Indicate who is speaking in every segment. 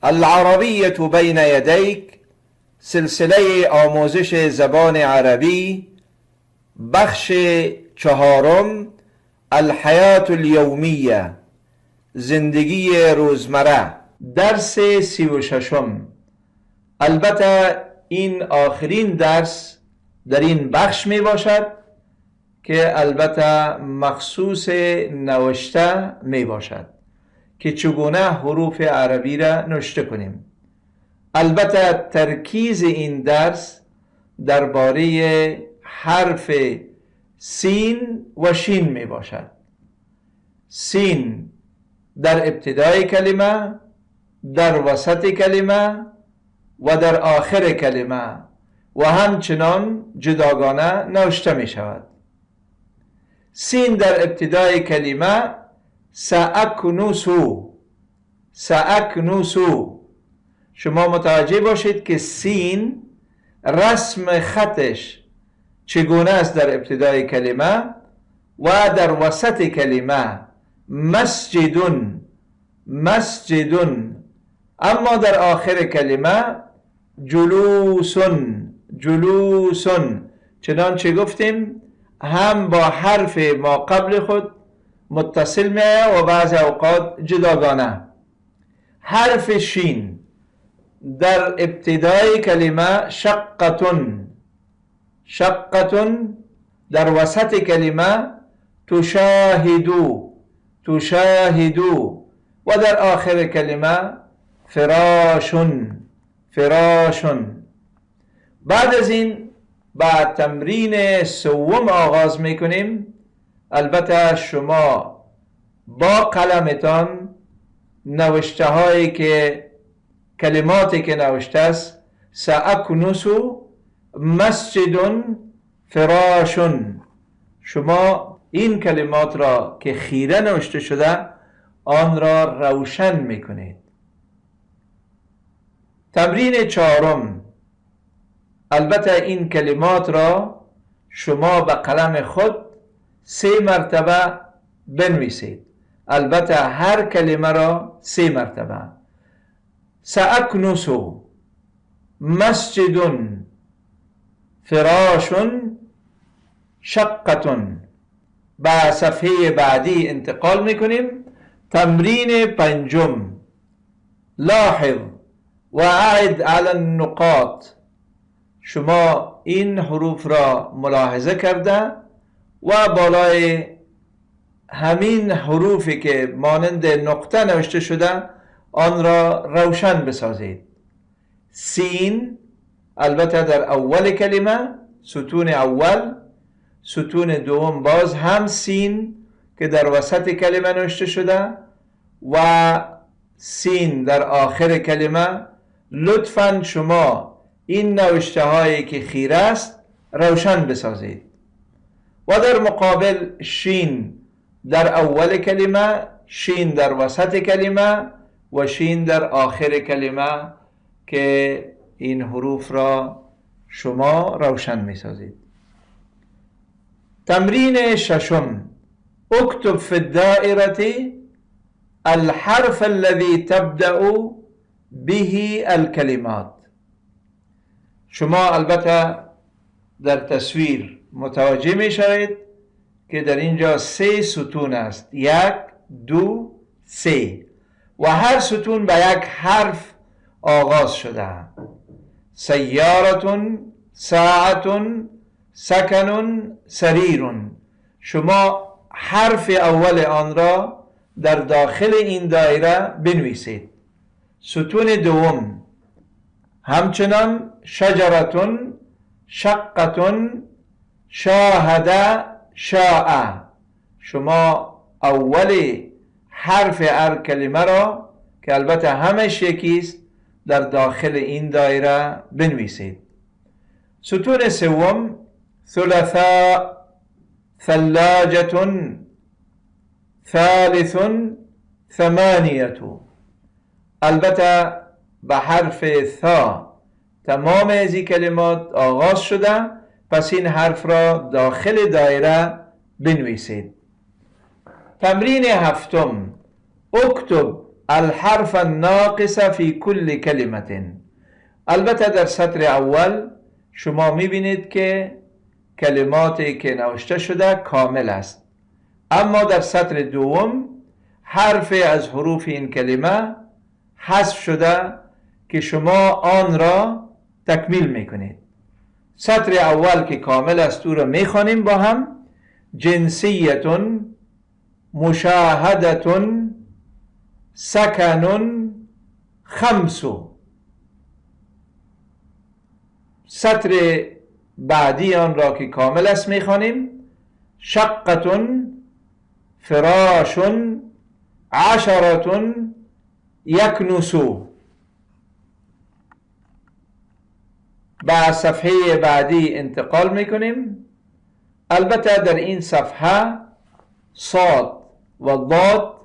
Speaker 1: العربیة بین یدیک، سلسله آموزش زبان عربی، بخش چهارم، الحیات الیومیه، زندگی روزمره، درس 36. البته این آخرین درس در این بخش می باشد که البته مخصوص نوشته می باشد که چگونه حروف عربی را نوشته کنیم. البته ترکیز این درس درباره حرف سین و شین می باشد. سین در ابتدای کلمه، در وسط کلمه و در آخر کلمه و همچنان جداگانه نوشته می شود. سین در ابتدای کلمه سأکنوسو، سأکنوسو. شما متوجه باشید که سین رسم خطش چگونه است در ابتدای کلمه و در وسط کلمه مسجدون، مسجدون، اما در آخر کلمه جلوسون، جلوسون. چنانچه گفتیم هم با حرف ما قبل خود متصل می آید و بعض اوقات جداگانه. حرف شین در ابتدای کلمه شقتون، شقتون، در وسط کلمه تشاهدو، تشاهدو، و در آخر کلمه فراشون، فراشون. بعد از این با تمرین سوم آغاز میکنیم. البته شما با قلمتان نوشته هایی که کلماتی که نوشته است سأکنوسو، مسجدون، فراشون، شما این کلمات را که خیره نوشته شده آن را روشن میکنید. تمرین چهارم. البته این کلمات را شما به قلم خود 3 مرتبه بنویسید. البته هر کلمه را 3 مرتبه. سأکنوسو، مسجدون، فراشون، شقتون. به صفحه بعدی انتقال میکنیم. تمرین 5. لاحظ و اعد علی النقاط. شما این حروف را ملاحظه کرده و بالای همین حروفی که مانند نقطه نوشته شده آن را روشن بسازید. سین البته در اول کلمه ستون اول، ستون دوم باز هم سین که در وسط کلمه نوشته شده و سین در آخر کلمه. لطفاً شما این نوشته هایی که خیره است روشن بسازید. و در مقابل شین در اول کلمه، شین در وسط کلمه و شین در آخر کلمه که این حروف را شما روشن می سازید. تمرین 6. اکتب فی الدائره الحرف الذي تبدأ به الکلمات. شما البته در تصویر متوجه می شوید که در اینجا 3 ستون است. 1، 2، 3 و هر ستون به یک حرف آغاز شده. سیارتون، ساعتون، سکنون، سریرون. شما حرف اول آن را در داخل این دایره بنویسید. ستون دوم همچنان شجرتون، شقتون، شاهده، شاء. شما اول حرف هر کلمه را که البته همش یکیست در داخل این دایره بنویسید. ستون سوم ثلاثاء، ثلاجتون، ثالثون، ثمانیتو. البته به حرف ثا تمام از این کلمات آغاز شده، پس این حرف را داخل دایره بنویسید. تمرین 7. اکتب الحرف الناقص في كل كلمة. البته در سطر اول شما میبینید که کلماتی که نوشته شده کامل است، اما در سطر دوم حرفی از حروف این کلمه حذف شده که شما آن را تکمیل میکنید. سطر اول که کامل است او را میخوانیم با هم: جنسیتون، مشاهدتون، سکنون، خمسو. سطر بعدی آن را که کامل است میخوانیم: شقتون، فراشون، عشرتون، یکنسو. با صفحه بعدی انتقال میکنیم. البته در این صفحه صاد و ضاد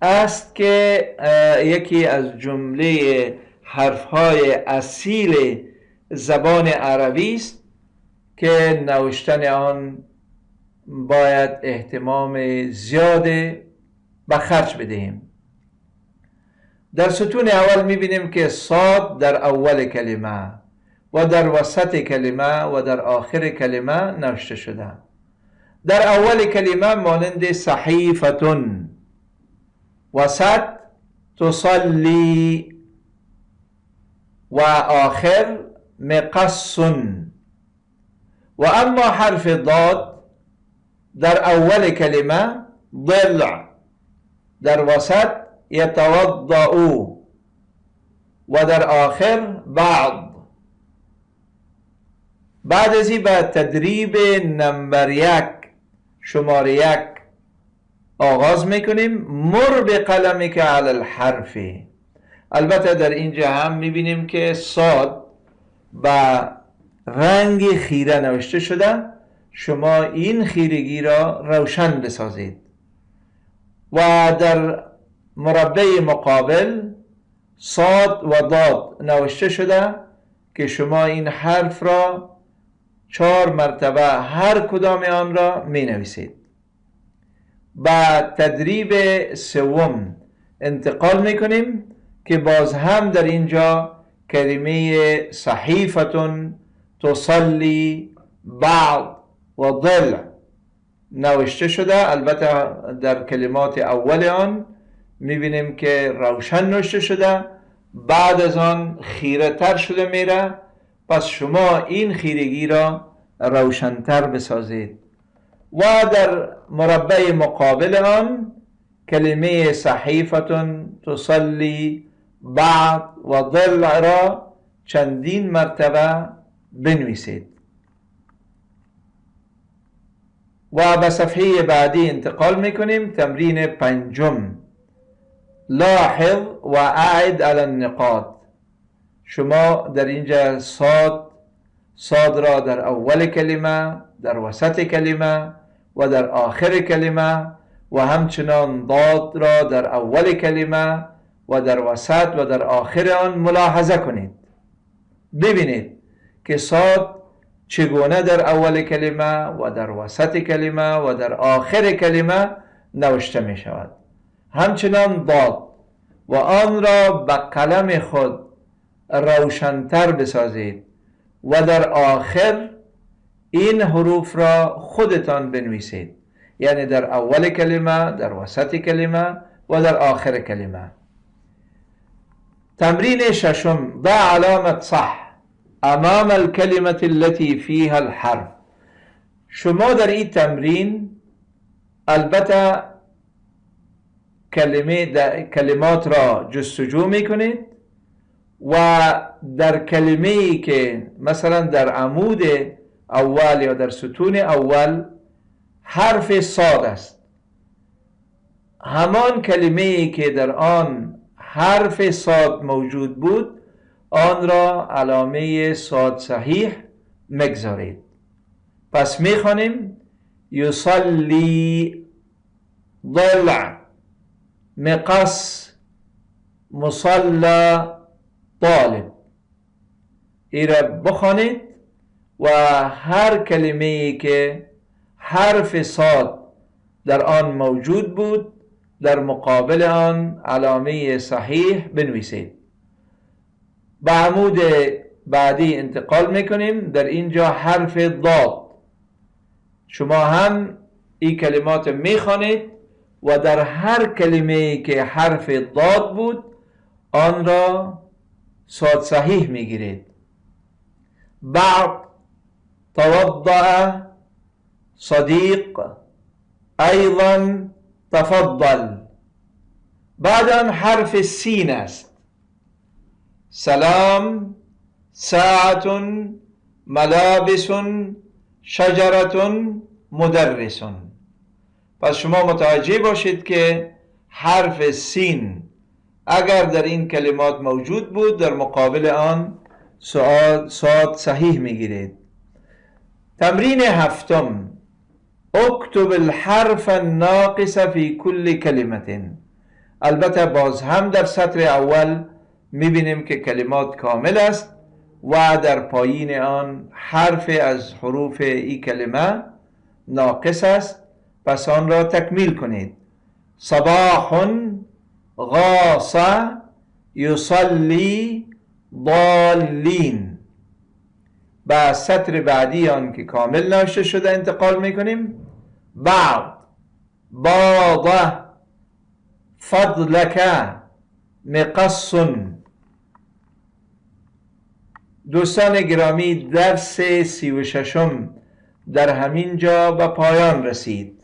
Speaker 1: است که یکی از جمله حرفهای اصیل زبان عربی است که نوشتن آن باید اهتمام زیاد به خرج بدهیم. در ستون اول میبینیم که صاد در اول کلمه و در وسط کلمه و در آخر کلمه نوشته شده. در اول کلمه مانند صحیفتون، وسط تصلی و آخر مقصن. و اما حرف ضاد در اول کلمه ضلع، در وسط یتوضأ و در آخر بعض. بعد از این به تدریب نمبر 1 شماره 1 آغاز میکنیم. مر بقلمک علی الحرف. البته در اینجا هم میبینیم که صاد با رنگ خیره نوشته شده. شما این خیرگی را روشن بسازید. و در مربع مقابل صاد و ضاد نوشته شده که شما این حرف را 4 مرتبه هر کدام آن را می نویسید. با تدریب سوم انتقال می کنیم که باز هم در اینجا کلمه صحیفتون، تصلی، بعض و ضلع نوشته شده. البته در کلمات اول آن میبینیم که روشن نوشته شده، بعد از آن خیره تر شده میره. پس شما این خیرگی را روشنتر بسازید. و در مربع مقابل آن کلمه صحیفتون، تصلی، بعض و ضلع را چندین مرتبه بنویسید. و به صفحه بعدی انتقال میکنیم. تمرین 5: لاحظ و اعد علی النقاط. شما در اینجا صاد را در اول کلمه، در وسط کلمه و در آخر کلمه و همچنان ضاد را در اول کلمه و در وسط و در آخر آن ملاحظه کنید. ببینید که صاد چگونه در اول کلمه و در وسط کلمه و در آخر کلمه نوشته می شود. همچنان ضاد و آن را به قلم خود روشنتر بسازید و در آخر این حروف را خودتان بنویسید، یعنی در اول کلمه، در وسط کلمه و در آخر کلمه. تمرین 6: ضع علامت صح امام الكلمة التي فيها الحرف. شما در این تمرین البته کلمات را جستجو میکنید و در کلمه‌ای که مثلا در عمود اول یا در ستون اول حرف صاد است، همان کلمه‌ای که در آن حرف صاد موجود بود آن را علامه صاد صحیح مگذارید. پس میخوانیم یصلی، ضلع، مقص، مصلا، طالب. این را بخوانید و هر کلمه‌ای که حرف صاد در آن موجود بود در مقابل آن علامه صحیح بنویسید. به عمود بعدی انتقال میکنیم. در اینجا حرف ضاد، شما هم این کلمات میخوانید و در هر کلمه که حرف ضاد بود آن را صاد صحیح میگیرید. بعد، توضأ، صدیق، ایضا، تفضل. بعد آن حرف سین است. سلام، ساعت، ملابس، شجرة، مدرس. پس شما متوجه باشید که حرف سین اگر در این کلمات موجود بود در مقابل آن صاد صحیح میگیرید. تمرین هفتم، اکتب الحرف الناقص فی کل کلمة. البته باز هم در سطر اول میبینیم که کلمات کامل است و در پایین آن حرف از حروف این کلمه ناقص است، پس آن را تکمیل کنید. صباح، غاص، یصلی، ضالین. با سطر بعدی آن که کامل نوشته شده انتقال میکنیم. بعد، باض، فضلک، مقص. دوستان گرامی، درس 36 در همین جا به پایان رسید.